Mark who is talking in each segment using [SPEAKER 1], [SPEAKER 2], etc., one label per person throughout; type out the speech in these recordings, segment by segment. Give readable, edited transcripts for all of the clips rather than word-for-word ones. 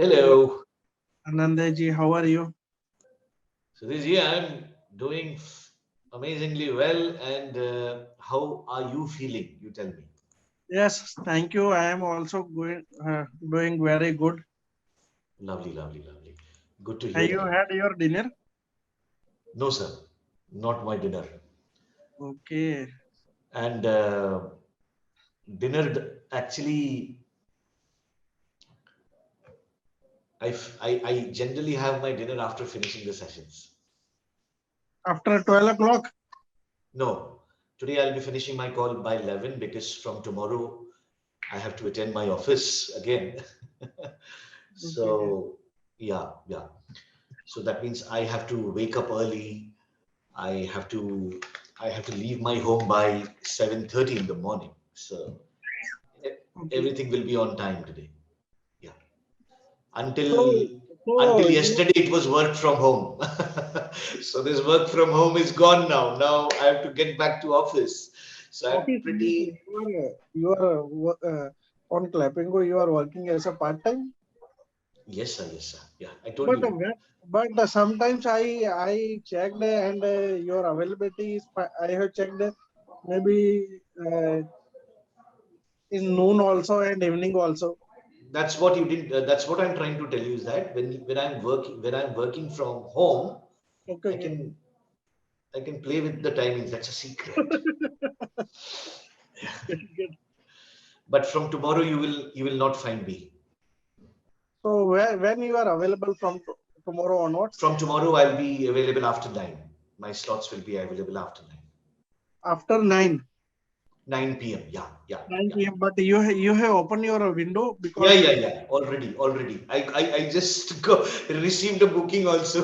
[SPEAKER 1] Hello,
[SPEAKER 2] Hello.
[SPEAKER 1] Anandaji, how are you?
[SPEAKER 2] So this year I'm doing amazingly well. And how are you feeling? You tell me.
[SPEAKER 1] Yes, thank you. I am also doing very good.
[SPEAKER 2] Lovely, lovely, lovely. Good to hear
[SPEAKER 1] Have you
[SPEAKER 2] that.
[SPEAKER 1] had your dinner?
[SPEAKER 2] No, sir, not my dinner.
[SPEAKER 1] Okay.
[SPEAKER 2] And dinner actually, I generally have my dinner after finishing the sessions.
[SPEAKER 1] After 12 o'clock?
[SPEAKER 2] No, today I'll be finishing my call by 11 because from tomorrow I have to attend my office again.
[SPEAKER 1] Okay.
[SPEAKER 2] So, yeah, yeah. So that means I have to wake up early. I have to I have to leave my home by 7:30 in the morning. So e-
[SPEAKER 1] Okay.
[SPEAKER 2] everything will be on time today. Yeah.
[SPEAKER 1] So,
[SPEAKER 2] Until
[SPEAKER 1] so you,
[SPEAKER 2] yesterday it was work from home. So this work from home is gone now. Now I have to get back to office. So I'm
[SPEAKER 1] office means
[SPEAKER 2] pretty
[SPEAKER 1] you are on Clapingo, you are working as a part-time?
[SPEAKER 2] yes sir, yes sir. Yeah, I told
[SPEAKER 1] But
[SPEAKER 2] you.
[SPEAKER 1] sometimes I checked and your availability is I have checked maybe in noon also and evening also.
[SPEAKER 2] That's what you did. That's what I'm trying to tell you is that when I'm working from home,
[SPEAKER 1] Okay,
[SPEAKER 2] I
[SPEAKER 1] okay.
[SPEAKER 2] can I can play with the timings. That's a secret.
[SPEAKER 1] Good.
[SPEAKER 2] But from tomorrow you will not find me.
[SPEAKER 1] So when you are available from tomorrow onwards?
[SPEAKER 2] From tomorrow I'll be available after 9. My slots will be available after 9.
[SPEAKER 1] After 9,
[SPEAKER 2] 9 p.m. Yeah, yeah,
[SPEAKER 1] 9
[SPEAKER 2] yeah.
[SPEAKER 1] p.m. But you have opened your window
[SPEAKER 2] Yeah,
[SPEAKER 1] because
[SPEAKER 2] yeah, yeah. Already. I just received a booking also.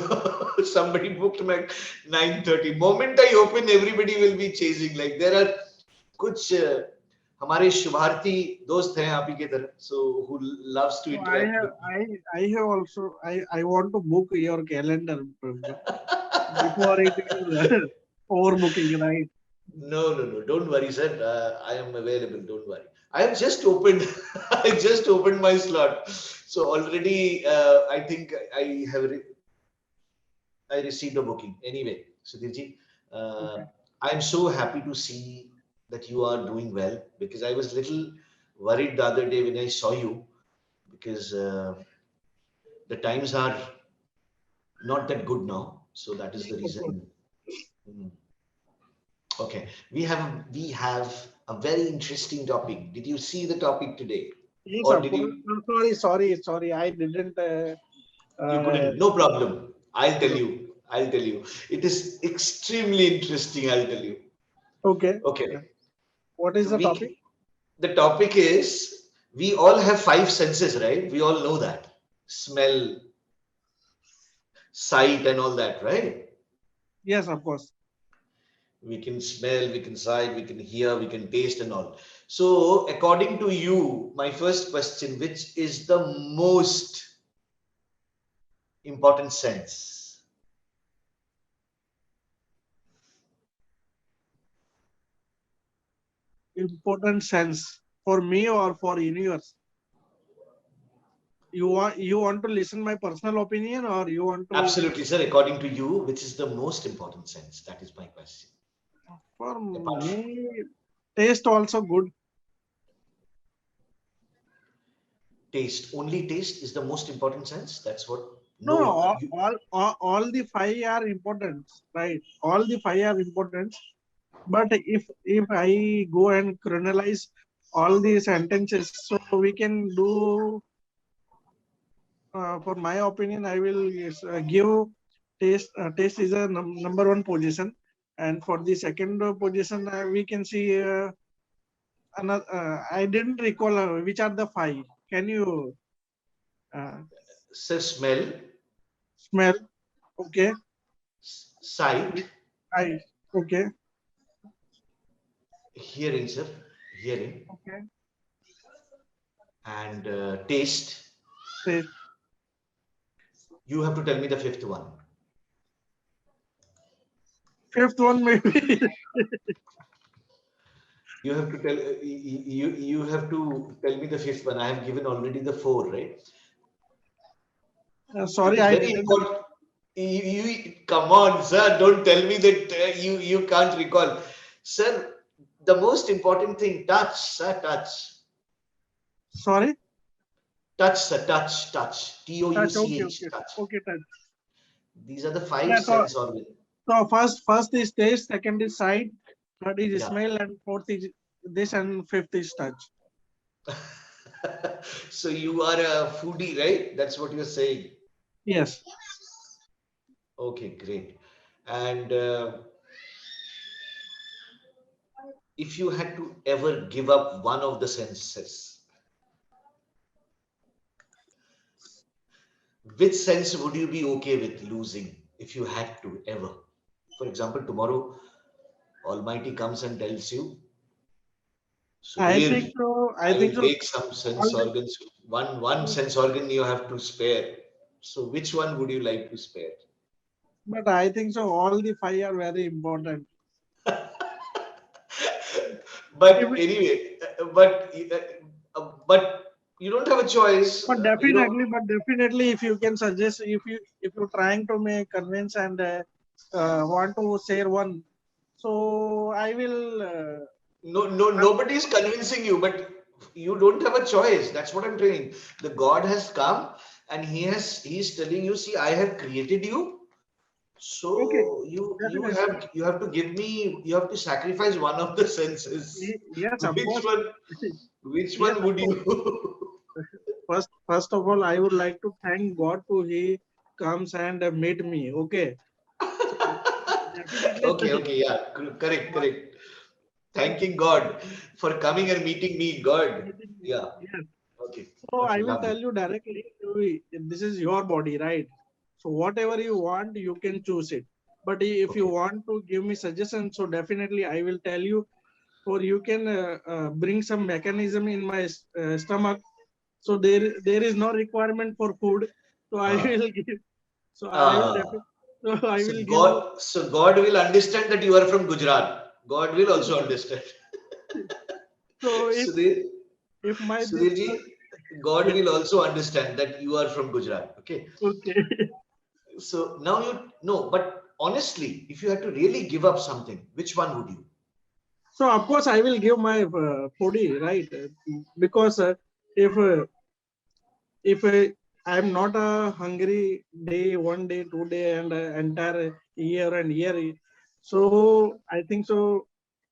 [SPEAKER 2] Somebody booked my 9:30. Moment I open, everybody will be chasing. Like there are कुछ हमारे शुभार्थी दोस्त हैं आप ही के तरह. So who loves to
[SPEAKER 1] so
[SPEAKER 2] interact with me.
[SPEAKER 1] I have also I want to book your calendar before it is overbooking, right?
[SPEAKER 2] No, no, no. Don't worry, sir. I am available. Don't worry. I have just opened. I just opened my slot. So already, I think I received a booking. Anyway, Sudhirji,
[SPEAKER 1] Okay.
[SPEAKER 2] I am so happy to see that you are doing well because I was little worried the other day when I saw you because the times are not that good now. So that is
[SPEAKER 1] Yes,
[SPEAKER 2] the
[SPEAKER 1] of course.
[SPEAKER 2] reason. Mm. Okay, we have a very interesting topic. Did you see the topic today,
[SPEAKER 1] Yes,
[SPEAKER 2] or
[SPEAKER 1] of
[SPEAKER 2] did
[SPEAKER 1] course.
[SPEAKER 2] you
[SPEAKER 1] Sorry. I didn't.
[SPEAKER 2] you
[SPEAKER 1] Uh,
[SPEAKER 2] couldn't? No problem. I'll tell you. I'll tell you. It is extremely interesting. I'll tell you.
[SPEAKER 1] okay.
[SPEAKER 2] Okay.
[SPEAKER 1] What is
[SPEAKER 2] So
[SPEAKER 1] the topic?
[SPEAKER 2] the topic is we all have five senses, right? We all know that smell, sight, and all that, right?
[SPEAKER 1] Yes, of course.
[SPEAKER 2] We can smell, we can sight, we can hear, we can taste, and all. So, according to you, my first question, which is the most important sense?
[SPEAKER 1] Important sense for me or for universe? You want to listen my personal opinion or you want to
[SPEAKER 2] Absolutely, sir. According to you, which is the most important sense? That is my question.
[SPEAKER 1] for
[SPEAKER 2] Apart from
[SPEAKER 1] me taste also good.
[SPEAKER 2] taste, only taste is the most important sense. That's what.
[SPEAKER 1] No,
[SPEAKER 2] No, you
[SPEAKER 1] all the five are important, right? All the five are important. But if I go and chronologize all the sentences, so we can do. For my opinion, I will yes, give taste. Taste is a number one position, and for the second position, we can see another. I didn't recall which are the five. Can you uh,
[SPEAKER 2] sir, smell,
[SPEAKER 1] smell? Okay,
[SPEAKER 2] sight,
[SPEAKER 1] I okay,
[SPEAKER 2] hearing, sir, hearing,
[SPEAKER 1] okay.
[SPEAKER 2] and taste.
[SPEAKER 1] Taste.
[SPEAKER 2] You have to tell me the fifth one.
[SPEAKER 1] Fifth one maybe.
[SPEAKER 2] You have to tell you have to tell me the fifth one. I have given already the four, right?
[SPEAKER 1] Sorry,
[SPEAKER 2] It's
[SPEAKER 1] I
[SPEAKER 2] very
[SPEAKER 1] didn't.
[SPEAKER 2] important. Come on, sir. Don't tell me that you can't recall, sir. The most important thing, touch, sir, touch,
[SPEAKER 1] Sorry,
[SPEAKER 2] touch, sir, touch,
[SPEAKER 1] touch. Okay,
[SPEAKER 2] touch,
[SPEAKER 1] okay,
[SPEAKER 2] touch.
[SPEAKER 1] okay, touch.
[SPEAKER 2] These are the five
[SPEAKER 1] Yeah. So,
[SPEAKER 2] sense organs.
[SPEAKER 1] first is taste, second is sight, third is
[SPEAKER 2] Yeah.
[SPEAKER 1] smell, and fourth is this, and fifth is touch.
[SPEAKER 2] So you are a foodie, right? That's what you're saying.
[SPEAKER 1] Yes.
[SPEAKER 2] Okay, great. And if you had to ever give up one of the senses, which sense would you be okay with losing if you had to ever? For example, tomorrow Almighty comes and tells you,
[SPEAKER 1] I think
[SPEAKER 2] Sudhir,
[SPEAKER 1] so. I
[SPEAKER 2] I
[SPEAKER 1] think
[SPEAKER 2] will
[SPEAKER 1] so.
[SPEAKER 2] take some
[SPEAKER 1] All
[SPEAKER 2] sense
[SPEAKER 1] the
[SPEAKER 2] organs. One sense organ you have to spare. So which one would you like to spare?
[SPEAKER 1] But I think so. All the five are very important. If
[SPEAKER 2] But anyway, but you don't have a choice.
[SPEAKER 1] but definitely, if you can suggest, if you're trying to make convince and want to share one, so I will.
[SPEAKER 2] No, nobody is convincing you, but you don't have a choice. That's what I'm saying. The God has come and he's telling you, see, I have created you.
[SPEAKER 1] Okay,
[SPEAKER 2] So
[SPEAKER 1] definitely.
[SPEAKER 2] you have to give me, you have to sacrifice one of the senses.
[SPEAKER 1] Yes, of
[SPEAKER 2] Which
[SPEAKER 1] course.
[SPEAKER 2] one? Which
[SPEAKER 1] Yes,
[SPEAKER 2] one
[SPEAKER 1] of
[SPEAKER 2] would
[SPEAKER 1] course.
[SPEAKER 2] you?
[SPEAKER 1] First of all, I would like to thank God to He comes and meet me. Okay, so definitely.
[SPEAKER 2] Okay, yeah, correct. Thanking God for coming and meeting me, God. Yeah,
[SPEAKER 1] Yes.
[SPEAKER 2] okay,
[SPEAKER 1] So I
[SPEAKER 2] okay,
[SPEAKER 1] will
[SPEAKER 2] lovely.
[SPEAKER 1] tell you directly, this is your body, right? So whatever you want, you can choose it. But if you
[SPEAKER 2] Okay.
[SPEAKER 1] want to give me suggestions, so definitely I will tell you, or you can bring some mechanism in my stomach. So there is no requirement for food. So I
[SPEAKER 2] Uh,
[SPEAKER 1] will give. So I will
[SPEAKER 2] uh,
[SPEAKER 1] definitely. So I
[SPEAKER 2] so
[SPEAKER 1] will give you.
[SPEAKER 2] God will understand that you are from Gujarat. God will also understand.
[SPEAKER 1] So
[SPEAKER 2] Sudhir,
[SPEAKER 1] if my this
[SPEAKER 2] Sudhirji, God
[SPEAKER 1] yes,
[SPEAKER 2] will also understand that you are from Gujarat. Okay.
[SPEAKER 1] okay.
[SPEAKER 2] So now you know, but honestly, if you had to really give up something, which one would you?
[SPEAKER 1] So of course I will give my foodie, right? Because if I'm not hungry day, one day, 2 day, and entire year and year, so I think so.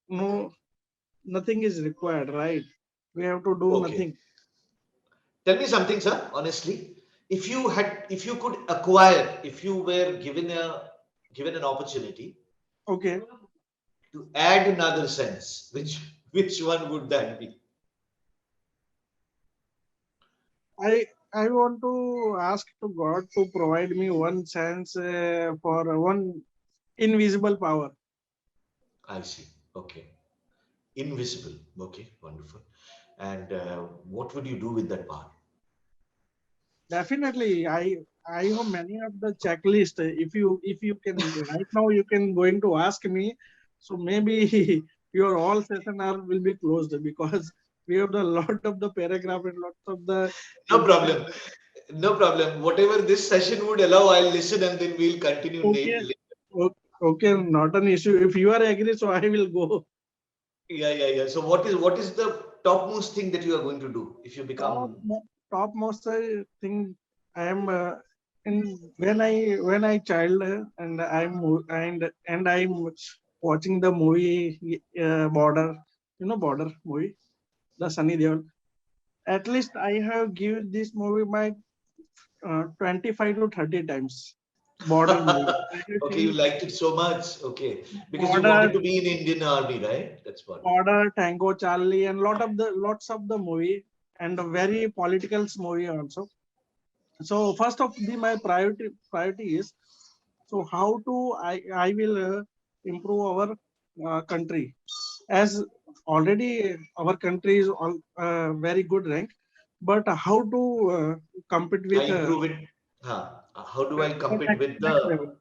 [SPEAKER 1] No, nothing is required, right? We have to do
[SPEAKER 2] Okay.
[SPEAKER 1] nothing.
[SPEAKER 2] Tell me something, sir, honestly. If you could acquire, if you were given an opportunity
[SPEAKER 1] Okay.
[SPEAKER 2] to add another sense, which one would that be?
[SPEAKER 1] I want to ask to God to provide me one chance for one invisible power.
[SPEAKER 2] I see. Okay. Invisible. Okay, wonderful. And what would you do with that power?
[SPEAKER 1] Definitely, I have many of the checklist. If you can right now you can going to ask me, so maybe your all session are will be closed because we have the lot of the paragraph and lots of the
[SPEAKER 2] No
[SPEAKER 1] important.
[SPEAKER 2] problem. No problem. Whatever this session would allow, I'll listen and then we'll continue
[SPEAKER 1] Okay,
[SPEAKER 2] later.
[SPEAKER 1] okay, not an issue. If you are agree, so I will go.
[SPEAKER 2] Yeah. So what is the topmost thing that you are going to do if you
[SPEAKER 1] Top
[SPEAKER 2] become
[SPEAKER 1] topmost thing I am in when I child and I'm watching the movie Border, Border movie, the Sunny Deol. At least I have given this movie my 25 to 30 times. Border movie. I have
[SPEAKER 2] okay, you
[SPEAKER 1] seen
[SPEAKER 2] liked it so much. Okay. Because you wanted
[SPEAKER 1] Border,
[SPEAKER 2] to be in Indian Army, right? That's what.
[SPEAKER 1] Border, Tango Charlie, and lots of the movie and a very political movie also. So first of the my priority is, so how to I will improve our country, as already our country is all very good rank, but how to compete
[SPEAKER 2] I
[SPEAKER 1] with
[SPEAKER 2] improve it. How do I compete with
[SPEAKER 1] next
[SPEAKER 2] the
[SPEAKER 1] level.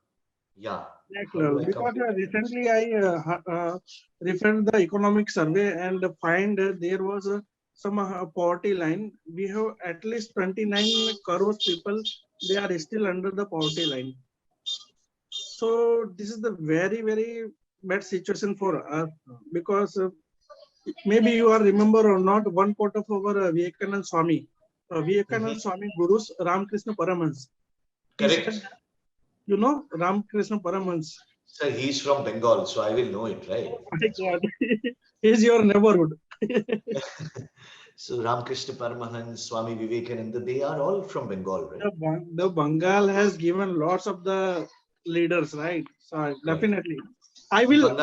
[SPEAKER 2] yeah?
[SPEAKER 1] Next
[SPEAKER 2] How do
[SPEAKER 1] level,
[SPEAKER 2] I
[SPEAKER 1] because
[SPEAKER 2] compete with the next?
[SPEAKER 1] recently I referred the economic survey and find there was some poverty line. We have at least 29 crores people they are still under the poverty line. So this is the very bad situation for us, because maybe you are remember or not one quote of our Vivekanand Swami,
[SPEAKER 2] Mhm.
[SPEAKER 1] Vivekanand Swami Guru's Ramakrishna Paramhans. He said,
[SPEAKER 2] Correct.
[SPEAKER 1] you know, Ramakrishna Paramhans.
[SPEAKER 2] Sir, he's from Bengal, so I will know it,
[SPEAKER 1] Oh
[SPEAKER 2] right?
[SPEAKER 1] my God, he's your neighborhood.
[SPEAKER 2] So Ramakrishna Paramahansa, Swami Vivekananda, they are all from Bengal, right?
[SPEAKER 1] The Bengal has given lots of the leaders, right? So
[SPEAKER 2] Right.
[SPEAKER 1] definitely, I
[SPEAKER 2] Bengal
[SPEAKER 1] will,
[SPEAKER 2] and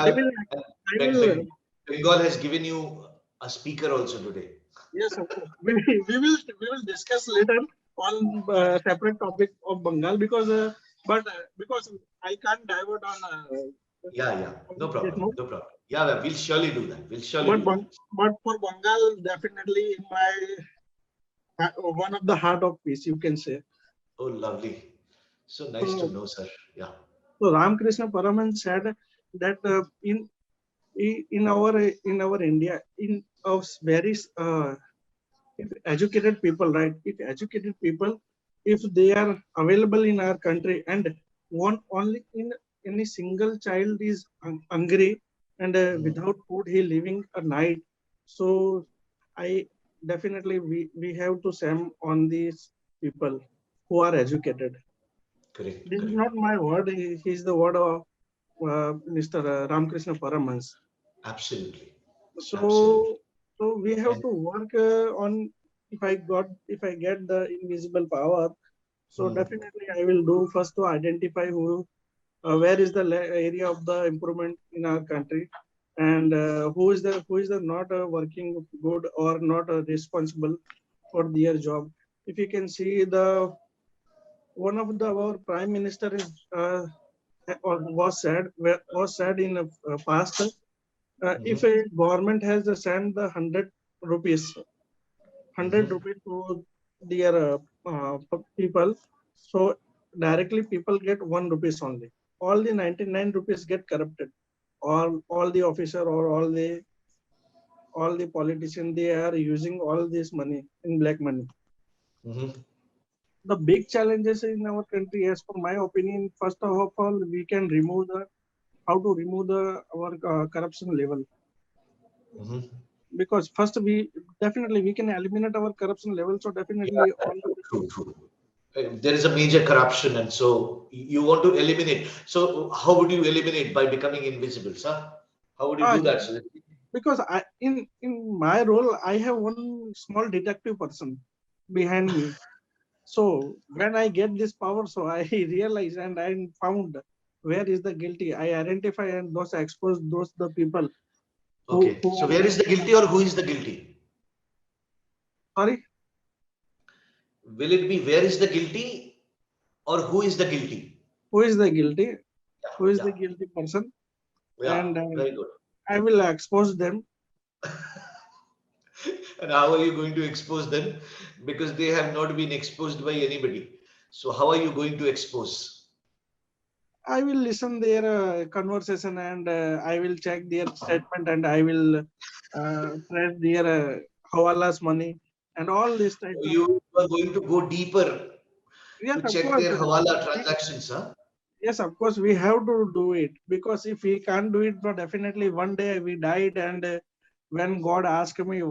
[SPEAKER 1] I will.
[SPEAKER 2] Bengal has given you a speaker also today.
[SPEAKER 1] Yes, of course. We will discuss later on separate topic of Bengal, but because I can't divert
[SPEAKER 2] Yeah, yeah.
[SPEAKER 1] on
[SPEAKER 2] No
[SPEAKER 1] this
[SPEAKER 2] problem.
[SPEAKER 1] note.
[SPEAKER 2] No problem. Yeah, yeah, we'll surely do that. We'll surely
[SPEAKER 1] But
[SPEAKER 2] do that.
[SPEAKER 1] but for Bengal, definitely in my one of the heart of peace, you can say.
[SPEAKER 2] Oh, lovely. So nice to
[SPEAKER 1] So,
[SPEAKER 2] know, sir. Yeah.
[SPEAKER 1] so Ramakrishna Paraman said that in our India, in of very if educated people, right? If educated people, if they are available in our country, and one only in any single child is hungry and
[SPEAKER 2] Mhm.
[SPEAKER 1] without food he living a night, so I definitely we have to shame on these people who are educated.
[SPEAKER 2] Correct,
[SPEAKER 1] This is
[SPEAKER 2] correct.
[SPEAKER 1] not my word. He's the word of Mr. Ramakrishna Paramhans.
[SPEAKER 2] Absolutely. Absolutely.
[SPEAKER 1] So, so we have
[SPEAKER 2] And
[SPEAKER 1] to work on. If I get the invisible power, so
[SPEAKER 2] hmm,
[SPEAKER 1] definitely I will do first to identify where is the area of the improvement in our country, and who is the not working good or not responsible for their job. If you can see the one of the our prime minister is or was said in the past, if
[SPEAKER 2] hmm,
[SPEAKER 1] a government has sent the 100
[SPEAKER 2] hmm.
[SPEAKER 1] rupees to their people, so directly people get 1 rupees only. All the 99 rupees get corrupted. All the officer or all the politician, they are using all this money in black money.
[SPEAKER 2] Hmm.
[SPEAKER 1] The big challenges in our country, as per my opinion, first of all, we can remove the how to remove the our corruption level,
[SPEAKER 2] Hmm.
[SPEAKER 1] because first we can eliminate our corruption level, so
[SPEAKER 2] Yeah,
[SPEAKER 1] definitely all the
[SPEAKER 2] true, true. There is a major corruption, and so you want to eliminate. So, how would you eliminate by becoming invisible, sir? How would you
[SPEAKER 1] ah,
[SPEAKER 2] do that, sir?
[SPEAKER 1] because in my role I have one small detective person behind me. So when I get this power, so I realize and I found where is the guilty. I identify and those expose those the people
[SPEAKER 2] Okay.
[SPEAKER 1] who
[SPEAKER 2] So,
[SPEAKER 1] are
[SPEAKER 2] where is the
[SPEAKER 1] guilty.
[SPEAKER 2] guilty or who is the guilty?
[SPEAKER 1] Sorry,
[SPEAKER 2] Will it be where is the guilty or who is the guilty?
[SPEAKER 1] who is the guilty?
[SPEAKER 2] Yeah,
[SPEAKER 1] Who is
[SPEAKER 2] yeah,
[SPEAKER 1] the guilty person?
[SPEAKER 2] yeah.
[SPEAKER 1] And
[SPEAKER 2] Very good.
[SPEAKER 1] I will expose them.
[SPEAKER 2] And how are you going to expose them? Because they have not been exposed by anybody. So, how are you going to expose?
[SPEAKER 1] I will listen their conversation, and I will check their statement, and I will trace their hawala's money and all this type
[SPEAKER 2] So
[SPEAKER 1] of.
[SPEAKER 2] you are going to go deeper
[SPEAKER 1] Yes,
[SPEAKER 2] to
[SPEAKER 1] of
[SPEAKER 2] check
[SPEAKER 1] course.
[SPEAKER 2] their Hawala
[SPEAKER 1] We-
[SPEAKER 2] transactions, huh?
[SPEAKER 1] Yes, of course, we have to do it, because if we can't do it, so definitely one day we died, and when God asked me,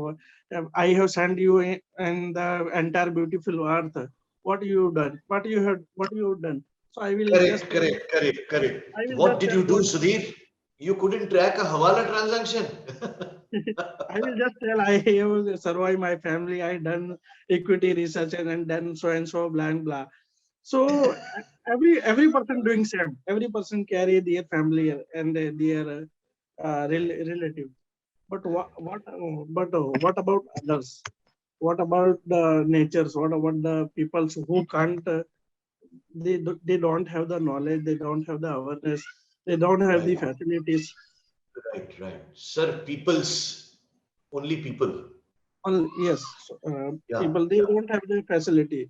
[SPEAKER 1] I have sent you in the entire beautiful earth. What you done? What you done? So
[SPEAKER 2] Correct, correct, correct, correct.
[SPEAKER 1] I will
[SPEAKER 2] What
[SPEAKER 1] just
[SPEAKER 2] did
[SPEAKER 1] tell
[SPEAKER 2] you do,
[SPEAKER 1] God.
[SPEAKER 2] Sudhir? You couldn't track a Hawala transaction.
[SPEAKER 1] I will just tell I have survived my family. I done equity research and done so and so blah and blah. So every person doing same. Every person carry their family and their relative. But what about others? What about the natures? What about the peoples who can't? They don't have the knowledge. They don't have the awareness. They don't have the
[SPEAKER 2] Right,
[SPEAKER 1] facilities.
[SPEAKER 2] right, right. Sir, people's only people.
[SPEAKER 1] Yes,
[SPEAKER 2] Yeah,
[SPEAKER 1] people they
[SPEAKER 2] yeah,
[SPEAKER 1] don't have the facility.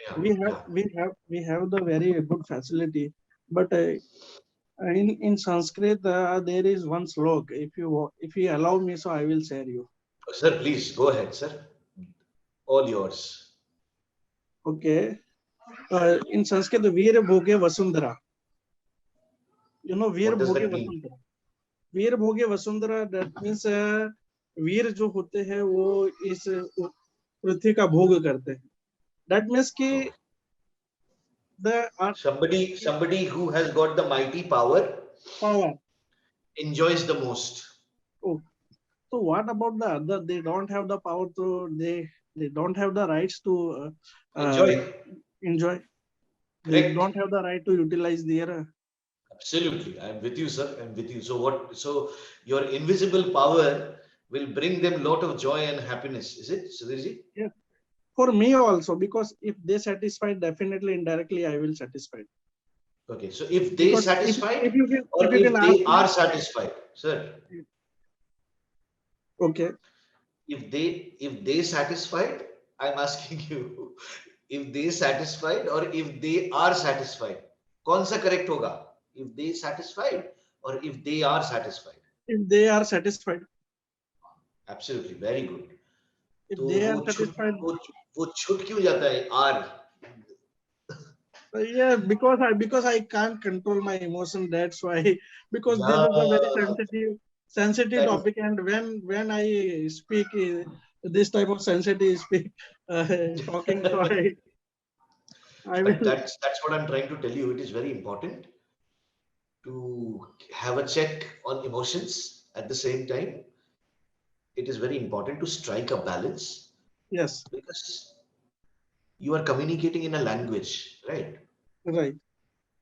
[SPEAKER 2] yeah,
[SPEAKER 1] We have
[SPEAKER 2] yeah.
[SPEAKER 1] we have the very good facility, but in Sanskrit there is one slok. If you allow me, so I will share you.
[SPEAKER 2] Sir, please go ahead, sir. All yours.
[SPEAKER 1] Okay. In Sanskrit, Veer Bhoge Vasundhara. You know, Veer
[SPEAKER 2] What does
[SPEAKER 1] Bhoge
[SPEAKER 2] that mean?
[SPEAKER 1] Vasundhara. Veer Bhoge Vasundhara, that means वीर जो होते हैं वो इस पृथ्वी का भोग करते हैं. That means कि the
[SPEAKER 2] Somebody who has got the mighty power
[SPEAKER 1] power.
[SPEAKER 2] enjoys the most.
[SPEAKER 1] Oh, so what about the other? They don't have the power to. They don't have the rights to
[SPEAKER 2] Enjoy.
[SPEAKER 1] enjoy. They
[SPEAKER 2] Correct.
[SPEAKER 1] don't have the right to utilize their.
[SPEAKER 2] Absolutely. I'm with you, sir. I'm with you. So what? So your invisible power will bring them lot of joy and happiness. Is it, Sudhirji?
[SPEAKER 1] Yeah. For me also, because if they satisfied, definitely indirectly I will satisfy.
[SPEAKER 2] Okay. So if they
[SPEAKER 1] Because
[SPEAKER 2] satisfied
[SPEAKER 1] if
[SPEAKER 2] or
[SPEAKER 1] you will
[SPEAKER 2] if
[SPEAKER 1] ask
[SPEAKER 2] they
[SPEAKER 1] me,
[SPEAKER 2] are satisfied, sir.
[SPEAKER 1] okay,
[SPEAKER 2] If they satisfied, I'm asking you, if they satisfied or if they are satisfied, कौन सा correct होगा? If they satisfied or if they are satisfied?
[SPEAKER 1] if they are satisfied,
[SPEAKER 2] Absolutely, very good.
[SPEAKER 1] if
[SPEAKER 2] तो
[SPEAKER 1] they are
[SPEAKER 2] वो छुट
[SPEAKER 1] satisfied,
[SPEAKER 2] वो छुट क्यों जाता है? R.
[SPEAKER 1] yeah, because I can't control my emotion. That's why. Because this is a very
[SPEAKER 2] Yeah,
[SPEAKER 1] sensitive
[SPEAKER 2] that is
[SPEAKER 1] topic, and when I speak this type of sensitive speak talking, so I
[SPEAKER 2] but
[SPEAKER 1] will.
[SPEAKER 2] that's what I'm trying to tell you. It is very important to have a check on emotions at the same time. It is very important to strike a balance
[SPEAKER 1] Yes,
[SPEAKER 2] because you are communicating in a language, right?
[SPEAKER 1] right.